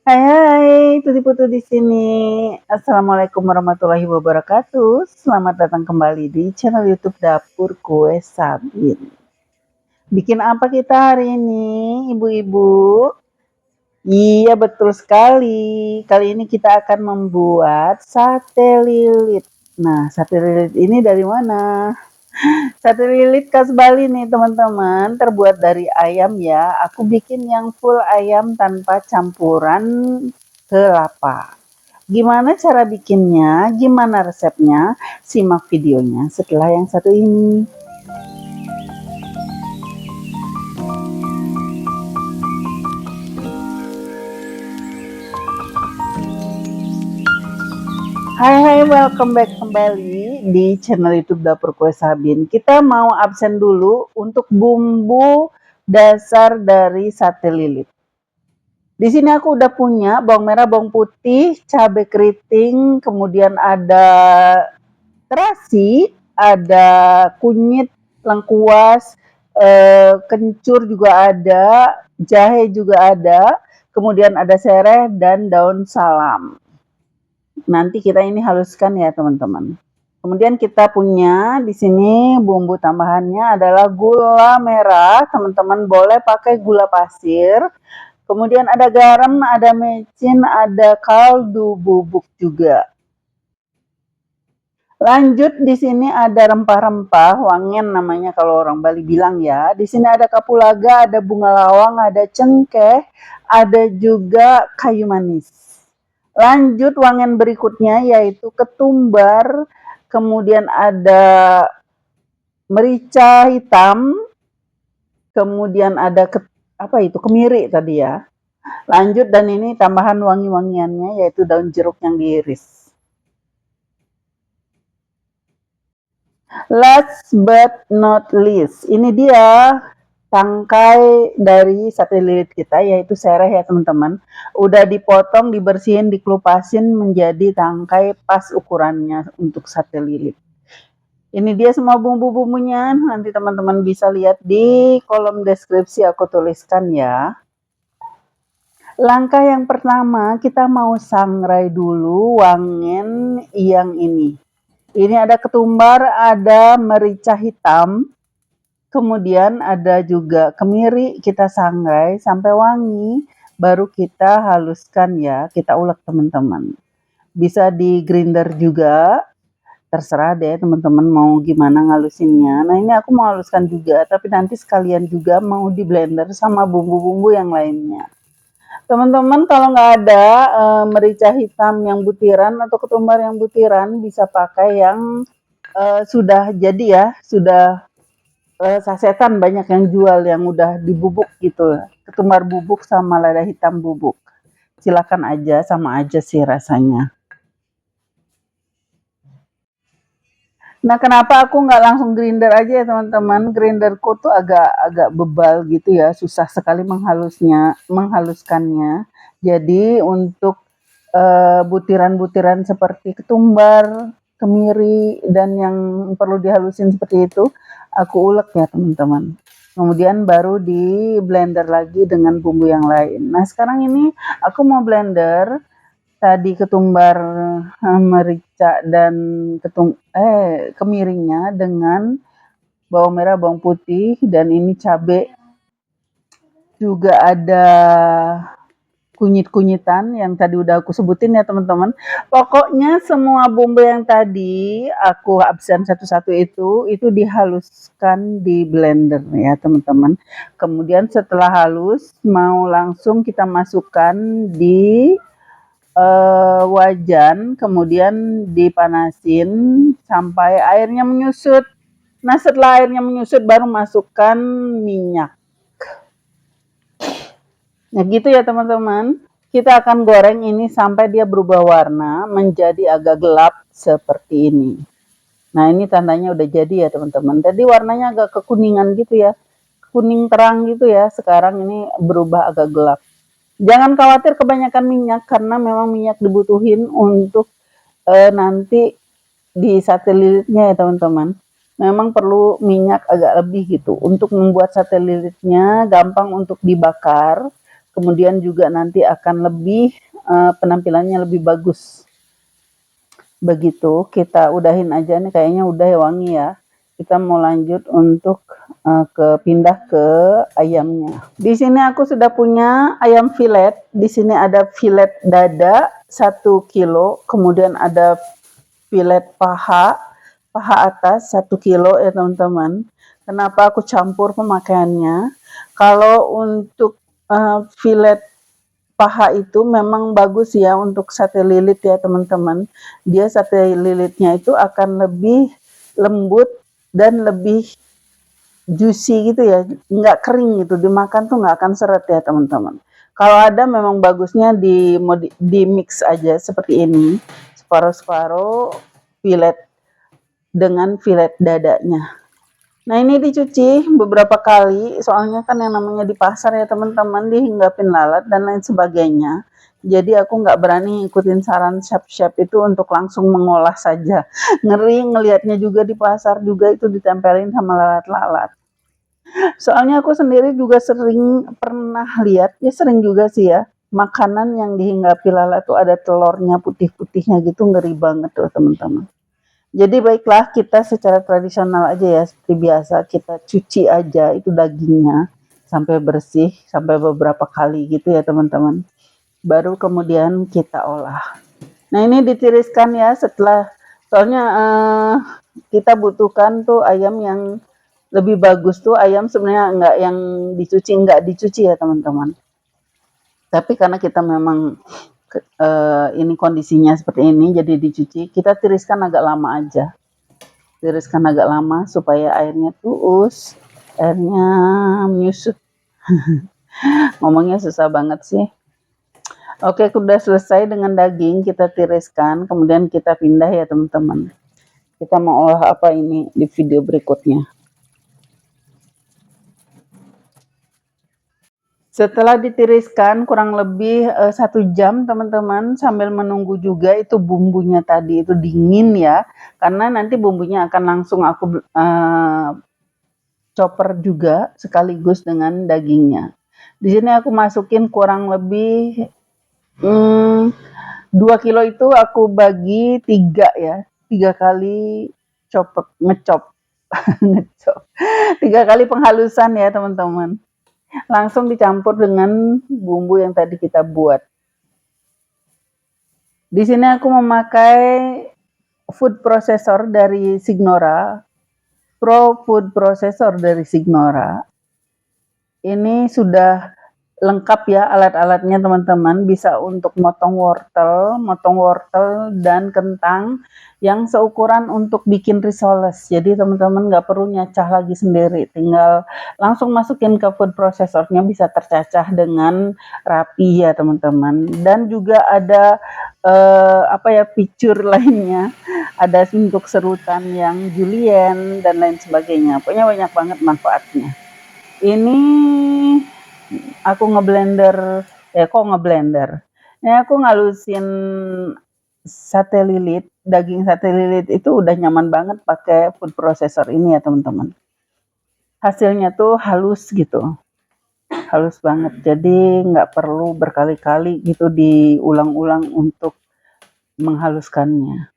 Hai hai, Tuti Putu di sini. Assalamualaikum warahmatullahi wabarakatuh. Selamat datang kembali di channel YouTube Dapur Kue Sabin. Bikin apa kita hari ini, ibu-ibu? Iya, betul sekali. Kali ini kita akan membuat sate lilit. Nah, sate lilit ini dari mana? Sate lilit khas Bali nih teman-teman, terbuat dari ayam ya. Aku bikin yang full ayam tanpa campuran kelapa. Gimana cara bikinnya? Gimana resepnya? Simak videonya setelah yang satu ini. Hai, welcome back kembali di channel YouTube Dapur Kue Sabin. Kita mau absen dulu untuk bumbu dasar dari sate lilit. Di sini aku udah punya bawang merah, bawang putih, cabai keriting, kemudian ada terasi, ada kunyit, lengkuas, kencur juga ada, jahe juga ada, kemudian ada sereh dan daun salam. Nanti kita ini haluskan ya teman-teman. Kemudian kita punya di sini bumbu tambahannya adalah gula merah. Teman-teman boleh pakai gula pasir. Kemudian ada garam, ada mecin, ada kaldu bubuk juga. Lanjut di sini ada rempah-rempah, wangen namanya kalau orang Bali bilang ya. Di sini ada kapulaga, ada bunga lawang, ada cengkeh, ada juga kayu manis. Lanjut wangen berikutnya yaitu ketumbar, kemudian ada merica hitam, kemudian ada kemiri tadi ya. Lanjut dan ini tambahan wangi-wangiannya yaitu daun jeruk yang diiris. Last but not least, ini dia tangkai dari sate lilit kita yaitu sereh ya teman-teman. Udah dipotong, dibersihin, dikelupasin menjadi tangkai pas ukurannya untuk sate lilit. Ini dia semua bumbu-bumbunya, nanti teman-teman bisa lihat di kolom deskripsi aku tuliskan ya. Langkah yang pertama kita mau sangrai dulu wangen yang ini. Ini ada ketumbar, ada merica hitam, kemudian ada juga kemiri, kita sangrai sampai wangi, baru kita haluskan ya, kita ulek teman-teman. Bisa di grinder juga, terserah deh teman-teman mau gimana ngalusinnya. Nah ini aku mau haluskan juga, tapi nanti sekalian juga mau di blender sama bumbu-bumbu yang lainnya. Teman-teman kalau nggak ada merica hitam yang butiran atau ketumbar yang butiran, bisa pakai yang sudah jadi ya, sudah sasetan banyak yang jual yang udah dibubuk gitu, ketumbar bubuk sama lada hitam bubuk. Silakan aja, sama aja sih rasanya. Nah kenapa aku nggak langsung grinder aja ya teman-teman, grinderku tuh agak bebal gitu ya, susah sekali menghaluskannya. Jadi untuk butiran-butiran seperti ketumbar, kemiri, dan yang perlu dihalusin seperti itu, aku ulek ya teman-teman. Kemudian baru di blender lagi dengan bumbu yang lain. Nah sekarang ini aku mau blender tadi ketumbar, merica dan kemiringnya dengan bawang merah, bawang putih, dan ini cabai. Juga ada kunyit-kunyitan yang tadi udah aku sebutin ya teman-teman. Pokoknya semua bumbu yang tadi aku absen satu-satu itu dihaluskan di blender ya teman-teman. Kemudian setelah halus mau langsung kita masukkan di wajan, kemudian dipanasin sampai airnya menyusut. Nah setelah airnya menyusut baru masukkan minyak. Nah gitu ya teman-teman, kita akan goreng ini sampai dia berubah warna menjadi agak gelap seperti ini. Nah ini tandanya udah jadi ya teman-teman. Tadi warnanya agak kekuningan gitu ya, kuning terang gitu ya, sekarang ini berubah agak gelap. Jangan khawatir kebanyakan minyak karena memang minyak dibutuhin untuk nanti di sate lilitnya ya teman-teman. memang perlu minyak agak lebih gitu. Untuk membuat sate lilitnya gampang untuk dibakar, kemudian juga nanti akan lebih penampilannya lebih bagus. Begitu, kita udahin aja nih, kayaknya udah ya, wangi ya. Kita mau lanjut untuk pindah ke ayamnya. Di sini aku sudah punya ayam filet. Di sini ada filet dada 1 kilo, kemudian ada filet paha, paha atas 1 kilo ya teman-teman. Kenapa aku campur pemakaiannya? Kalau untuk filet paha itu memang bagus ya untuk sate lilit ya teman-teman. Dia sate lilitnya itu akan lebih lembut dan lebih juicy gitu ya, nggak kering gitu, dimakan tuh nggak akan seret ya teman-teman. Kalau ada memang bagusnya di mix aja seperti ini, separuh-separuh filet dengan filet dadanya. Nah ini dicuci beberapa kali, soalnya kan yang namanya di pasar ya teman-teman, dihinggapin lalat dan lain sebagainya. Jadi aku nggak berani ikutin saran chef-chef itu untuk langsung mengolah saja. Ngeri ngelihatnya juga di pasar juga itu ditempelin sama lalat-lalat. Soalnya aku sendiri juga sering pernah lihat, ya sering juga sih ya, makanan yang dihinggapi lalat tuh ada telurnya putih-putihnya gitu, ngeri banget tuh teman-teman. Jadi baiklah kita secara tradisional aja ya, seperti biasa kita cuci aja itu dagingnya sampai bersih, sampai beberapa kali gitu ya teman-teman. Baru kemudian kita olah. Nah ini ditiriskan ya setelah, soalnya kita butuhkan tuh ayam yang lebih bagus tuh ayam sebenarnya nggak yang dicuci ya teman-teman. Tapi karena kita memang ini kondisinya seperti ini jadi dicuci, kita tiriskan agak lama aja. Tiriskan agak lama supaya airnya tuus, airnya menyusut. Ngomongnya susah banget sih. Oke, sudah selesai dengan daging, kita tiriskan, kemudian kita pindah ya teman-teman. Kita mau olah apa ini di video berikutnya. Setelah ditiriskan kurang lebih 1 jam teman-teman, sambil menunggu juga itu bumbunya tadi itu dingin ya, karena nanti bumbunya akan langsung aku chopper juga sekaligus dengan dagingnya. Di sini aku masukin kurang lebih 2 kilo itu aku bagi 3 ya, 3 kali ngecop, ngecop, 3 kali penghalusan ya teman-teman. Langsung dicampur dengan bumbu yang tadi kita buat. Di sini aku memakai food processor dari Signora, Pro Food Processor dari Signora. Ini sudah lengkap ya alat-alatnya teman-teman, bisa untuk motong wortel dan kentang yang seukuran untuk bikin risoles. Jadi teman-teman nggak perlu nyacah lagi sendiri, tinggal langsung masukin ke food processornya, bisa tercacah dengan rapi ya teman-teman. Dan juga ada feature lainnya, ada untuk serutan yang julienne dan lain sebagainya. Pokoknya banyak banget manfaatnya. Ini aku ngeblender. Ini aku ngalusin sate lilit, daging sate lilit itu udah nyaman banget pakai food processor ini ya teman-teman. Hasilnya tuh halus gitu, halus banget. Jadi nggak perlu berkali-kali gitu diulang-ulang untuk menghaluskannya.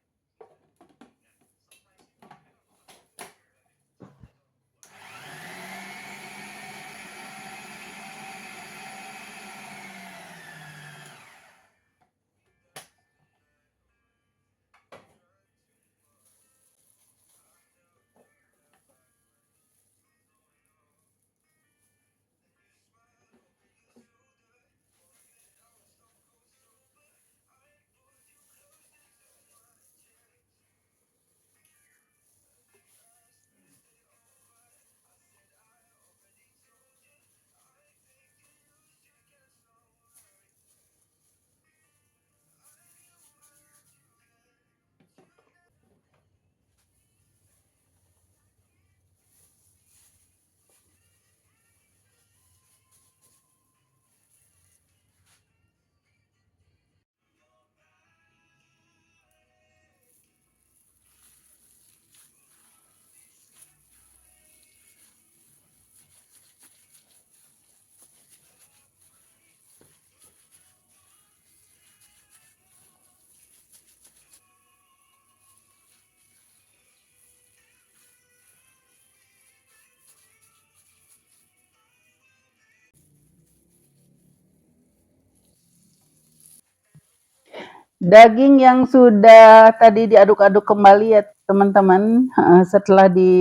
Daging yang sudah tadi diaduk-aduk kembali ya teman-teman, setelah di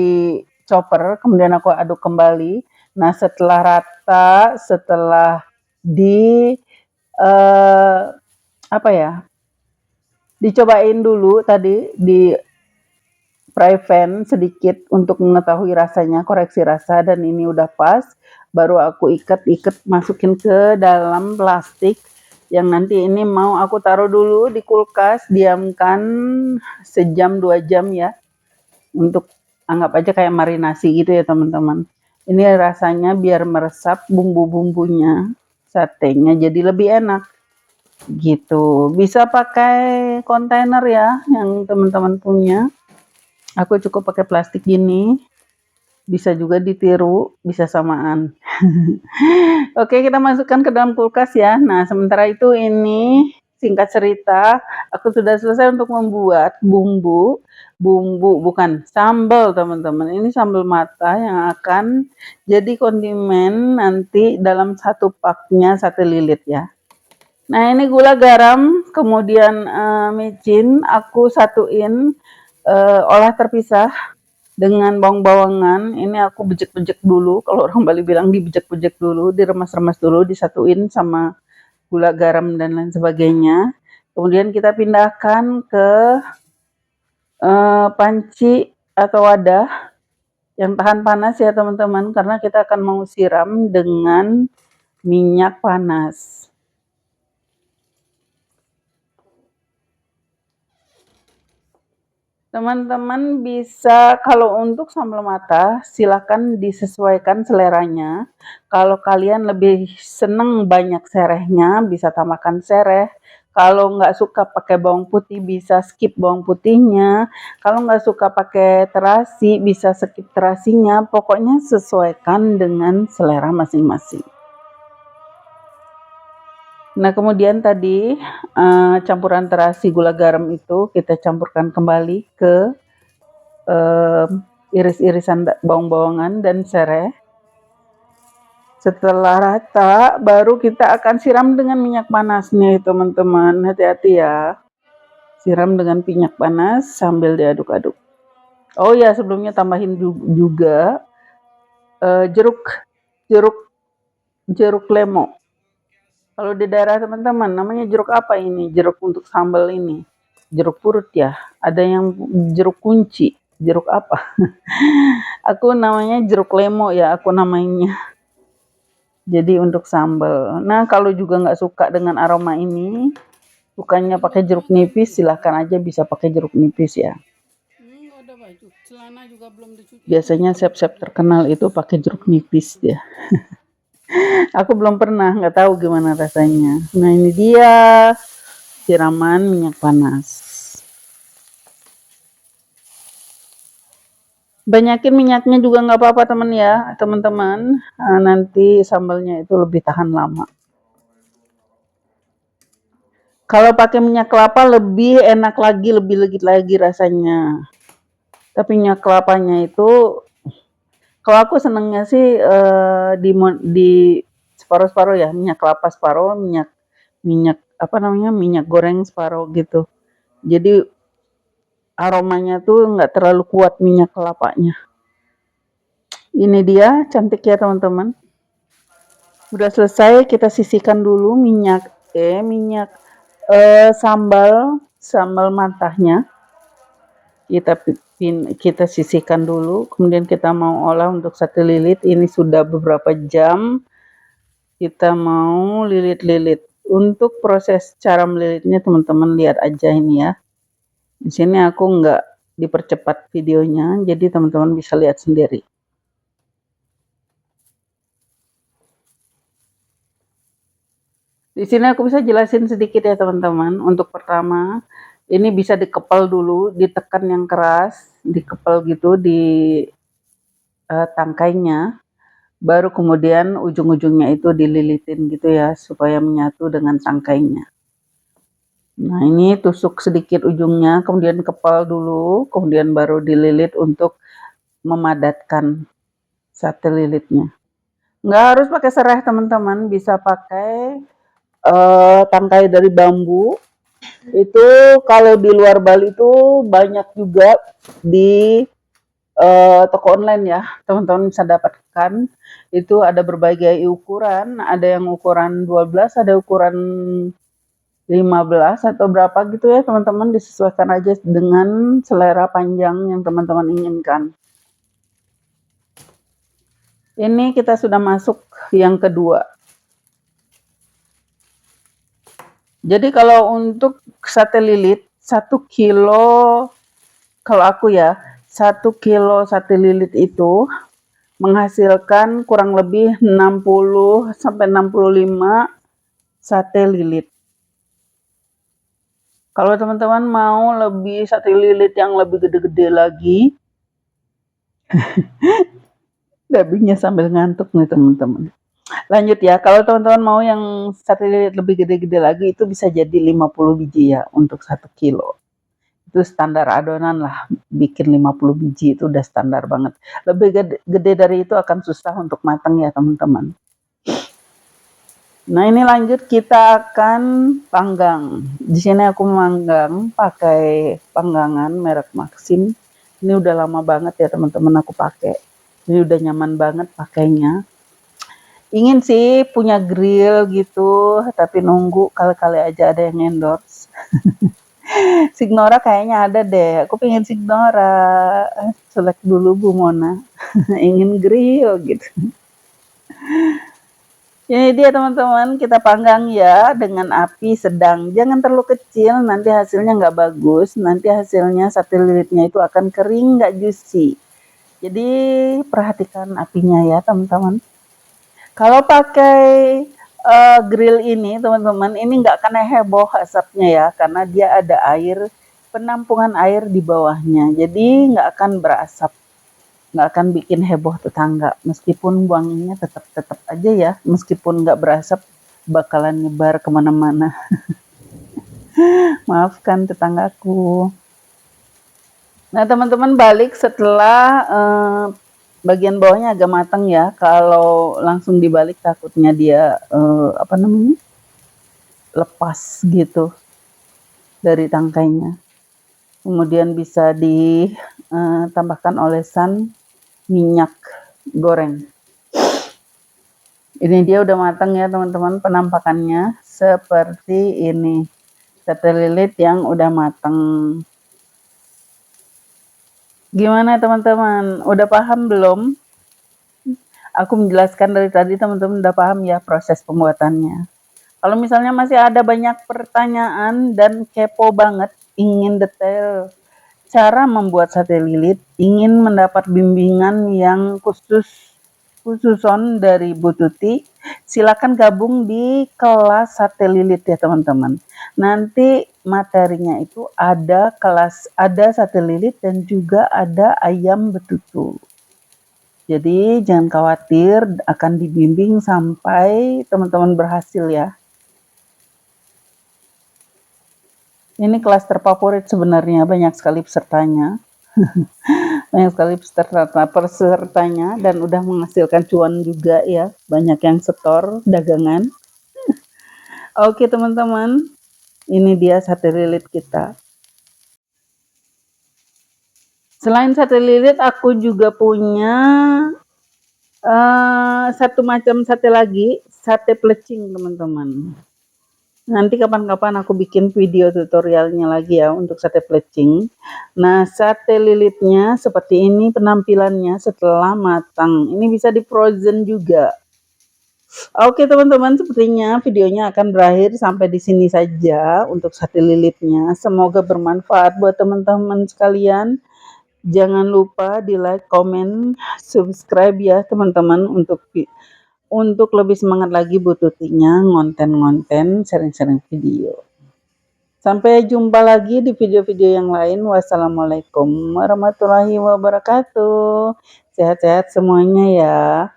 chopper kemudian aku aduk kembali. Nah setelah rata, setelah di eh, apa ya, dicobain dulu tadi di fry pan sedikit untuk mengetahui rasanya, koreksi rasa, dan ini udah pas, baru aku ikat-ikat masukin ke dalam plastik yang nanti ini mau aku taruh dulu di kulkas, diamkan sejam 2 jam ya, untuk anggap aja kayak marinasi gitu ya teman-teman. Ini rasanya biar meresap bumbu-bumbunya, satenya jadi lebih enak gitu. Bisa pakai kontainer ya yang teman-teman punya. Aku cukup pakai plastik gini, bisa juga ditiru, bisa samaan. Oke, kita masukkan ke dalam kulkas ya. Nah, sementara itu ini singkat cerita, aku sudah selesai untuk membuat bumbu bukan sambal teman-teman. Ini sambal mata yang akan jadi kondimen nanti dalam satu paknya sate lilit ya. Nah, ini gula, garam, kemudian micin, aku satuin olah terpisah dengan bawang-bawangan. Ini aku bejek-bejek dulu, kalau orang Bali bilang dibejek-bejek dulu, diremas-remas dulu, disatuin sama gula, garam, dan lain sebagainya. Kemudian kita pindahkan ke panci atau wadah yang tahan panas ya teman-teman, karena kita akan mau siram dengan minyak panas. Teman-teman bisa, kalau untuk sambal mata silakan disesuaikan seleranya. Kalau kalian lebih seneng banyak serehnya, bisa tambahkan sereh. Kalau nggak suka pakai bawang putih, bisa skip bawang putihnya. Kalau nggak suka pakai terasi, bisa skip terasinya. Pokoknya sesuaikan dengan selera masing-masing. Nah, kemudian tadi campuran terasi, gula, garam itu kita campurkan kembali ke iris-irisan bawang-bawangan dan sereh. Setelah rata, baru kita akan siram dengan minyak panas nih teman-teman. Hati-hati ya. Siram dengan minyak panas sambil diaduk-aduk. Oh ya, sebelumnya tambahin juga jeruk lemo. Kalau di daerah teman-teman namanya jeruk apa ini? Jeruk untuk sambal ini. Jeruk purut ya. Ada yang jeruk kunci. Jeruk apa? Aku namanya jeruk lemo ya, aku namanya. Jadi untuk sambal. Nah, kalau juga nggak suka dengan aroma ini, sukanya pakai jeruk nipis, silahkan aja bisa pakai jeruk nipis ya. Biasanya chef-chef terkenal itu pakai jeruk nipis ya. Aku belum pernah, nggak tahu gimana rasanya. Nah, ini dia siraman minyak panas. Banyakin minyaknya juga nggak apa-apa teman-teman. Nanti sambalnya itu lebih tahan lama. Kalau pakai minyak kelapa lebih enak lagi, lebih legit lagi rasanya. Tapi minyak kelapanya itu, kalau aku senengnya sih di separuh-separuh ya, minyak kelapa separuh, minyak apa namanya, minyak goreng separuh gitu. Jadi aromanya tuh nggak terlalu kuat minyak kelapanya. Ini dia cantik ya teman-teman. Udah selesai, kita sisihkan dulu minyak sambal matahnya. Kita sisihkan dulu, kemudian kita mau olah untuk sate lilit. Ini sudah beberapa jam kita mau lilit-lilit. Untuk proses cara melilitnya teman-teman lihat aja ini ya. Di sini aku nggak dipercepat videonya, jadi teman-teman bisa lihat sendiri. Di sini aku bisa jelasin sedikit ya teman-teman. Untuk pertama, ini bisa dikepal dulu, ditekan yang keras, dikepal gitu di tangkainya. Baru kemudian ujung-ujungnya itu dililitin gitu ya, supaya menyatu dengan tangkainya. Nah, ini tusuk sedikit ujungnya, kemudian kepal dulu, kemudian baru dililit untuk memadatkan sate lilitnya. Nggak harus pakai serai teman-teman, bisa pakai tangkai dari bambu Itu kalau di luar Bali itu banyak juga di toko online ya, teman-teman bisa dapatkan. Itu ada berbagai ukuran, ada yang ukuran 12, ada ukuran 15 atau berapa gitu ya teman-teman, disesuaikan aja dengan selera panjang yang teman-teman inginkan. Ini kita sudah masuk yang kedua. Jadi kalau untuk sate lilit 1 kilo, kalau aku ya 1 kilo sate lilit itu menghasilkan kurang lebih 60 sampai 65 sate lilit. Kalau teman-teman mau lebih sate lilit yang lebih gede-gede lagi, dagingnya sambil ngantuk nih teman-teman. Lanjut ya, kalau teman-teman mau yang sate lilit lebih gede-gede lagi itu bisa jadi 50 biji ya untuk 1 kilo. Itu standar adonan lah, bikin 50 biji itu udah standar banget. Lebih gede dari itu akan susah untuk matang ya teman-teman. Nah ini lanjut kita akan panggang. Di sini aku manggang pakai panggangan merek Maxim. Ini udah lama banget ya teman-teman aku pakai. Ini udah nyaman banget pakainya. Ingin sih punya grill gitu, tapi nunggu kali-kali aja ada yang endorse. Signora kayaknya ada deh. Aku pengen Signora. Selek dulu Bu Mona. Ingin grill gitu. Ini dia teman-teman, kita panggang ya dengan api sedang. Jangan terlalu kecil, nanti hasilnya nggak bagus. Nanti hasilnya sate lilitnya itu akan kering, nggak juicy. Jadi perhatikan apinya ya teman-teman. Kalau pakai grill ini teman-teman, ini nggak akan heboh asapnya ya, karena dia ada air, penampungan air di bawahnya. Jadi nggak akan berasap, nggak akan bikin heboh tetangga. Meskipun wanginya tetap aja ya, meskipun nggak berasap, bakalan nyebar kemana-mana. Maafkan tetanggaku. Nah teman-teman balik setelah bagian bawahnya agak matang ya. Kalau langsung dibalik takutnya dia lepas gitu dari tangkainya. Kemudian bisa ditambahkan olesan minyak goreng. Ini dia udah matang ya teman-teman, penampakannya seperti ini. Sate lilit yang udah matang. Gimana teman-teman? Udah paham belum? Aku menjelaskan dari tadi, teman-teman udah paham ya proses pembuatannya. Kalau misalnya masih ada banyak pertanyaan dan kepo banget, ingin detail cara membuat sate lilit, ingin mendapat bimbingan yang khususon dari Bu Tuti, silakan gabung di kelas sate lilit ya teman-teman. Nanti materinya itu ada sate lilit dan juga ada ayam betutu. Jadi jangan khawatir, akan dibimbing sampai teman-teman berhasil ya. Ini kelas terfavorit sebenarnya, banyak sekali pesertanya. Banyak sekali pesertanya dan udah menghasilkan cuan juga ya. Banyak yang setor dagangan. Oke teman-teman, ini dia sate lilit kita. Selain sate lilit, aku juga punya satu macam sate lagi, sate plecing teman-teman. Nanti kapan-kapan aku bikin video tutorialnya lagi ya untuk sate plecing. Nah, sate lilitnya seperti ini penampilannya setelah matang. Ini bisa di frozen juga. Oke teman-teman, sepertinya videonya akan berakhir sampai di sini saja untuk sate lilitnya. Semoga bermanfaat buat teman-teman sekalian. Jangan lupa di like, komen, subscribe ya teman-teman untuk lebih semangat lagi Bu Tutinya ngonten-ngonten, sering-sering video. Sampai jumpa lagi di video-video yang lain. Wassalamualaikum warahmatullahi wabarakatuh. Sehat-sehat semuanya ya.